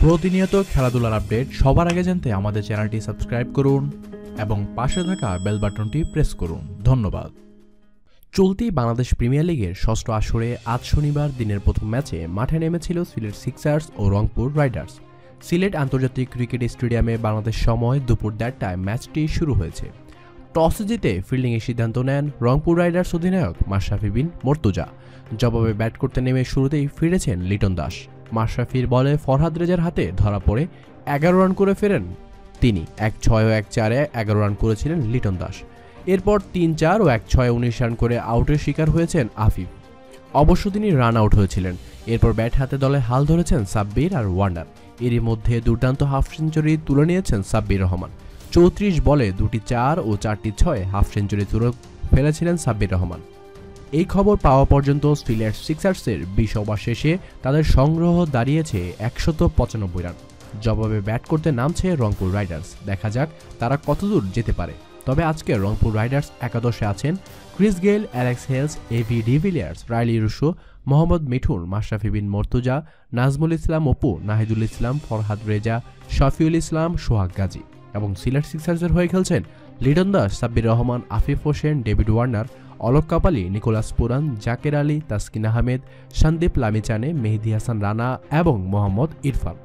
প্রতিনিয়ত খেলাধুলার আপডেট সবার আগে জানতে আমাদের চ্যানেলটি সাবস্ক্রাইব করুন এবং পাশে থাকা বেল বাটনটি প্রেস করুন। ধন্যবাদ। চলতি বাংলাদেশ প্রিমিয়ার লিগের ষষ্ঠ আসরে আজ শনিবার দিনের প্রথম ম্যাচে মাঠে নেমেছিল সিলেট সিক্সার্স ও রংপুর রাইডার্স। সিলেট আন্তর্জাতিক ক্রিকেট স্টেডিয়ামে বাংলাদেশ সময় দুপুর ১:৩০টায় ম্যাচটি শুরু হয়েছে। টস জিতে ফিল্ডিংয়ের সিদ্ধান্ত নেন রংপুর রাইডার্স অধিনায়ক মাশরাফি বিন মর্তুজা। জবাবে ব্যাট করতে নেমে শুরুতেই ফিরেছেন লিটন দাস। মাশরাফির বলে ফরহাদ রেজার হাতে ধরা পড়ে ১১ রান করে ফেরেন তিনি। ১-৬ ও ১-৪-এ ১১ রান করেছিলেন লিটন দাস। এরপর ৩-৪ ও ১-৬-এ ১৯ রান করে আউটের শিকার হয়েছেন আফিফ। অবশ্য তিনি রান আউট হয়েছিলেন। এরপর ব্যাট হাতে দলে হাল ধরেছেন সাব্বির আর ওয়ার্নার। এরই মধ্যে দুর্দান্ত হাফ সেঞ্চুরি তুলে নিয়েছেন সাব্বির রহমান। ৩৪ বলে ২টি ৪ ও ৪টি ৬ হাফ সেঞ্চুরি তুলে ফেলেছিলেন সাব্বির রহমান। এই খবর পাওয়া পর্যন্ত সিলেট সিক্সার্সের ২০ ওভার শেষে তাদের সংগ্রহ দাঁড়িয়েছে ১৯৫ রান। জবাবে ব্যাট করতে নামছে রংপুর রাইডার্স। দেখা যাক তারা কতদূর যেতে পারে। তবে আজকে রংপুর রাইডার্স একাদশে আছেন Chris Gayle, Alex Hales, A B de Villiers, Rilee Rossouw, Mohammad Mithun, Mashrafe Bin Mortaza, Nazmul Islam Apu, Nahidul Islam, Farhad Reza, Shafiul Islam, Sohag Gazi. এবং সিলেট সিক্সার্সের হয়ে খেলছেন Liton Das, Sabbir Rahman, Afif Hossain, David Warner, Alok Kapali, Nicholas Pooran, Jaker Ali, Taskin Ahmed, Sandeep Lamichhane, মেহেদী হাসান রানা এবং মোহাম্মদ ইরফান।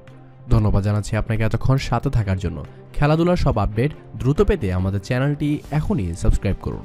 ধন্যবাদ জানাচ্ছি আপনাকে এতক্ষণ সাথে থাকার জন্য। খেলাধুলার সব আপডেট দ্রুত পেতে আমাদের চ্যানেলটি এখনই সাবস্ক্রাইব করুন।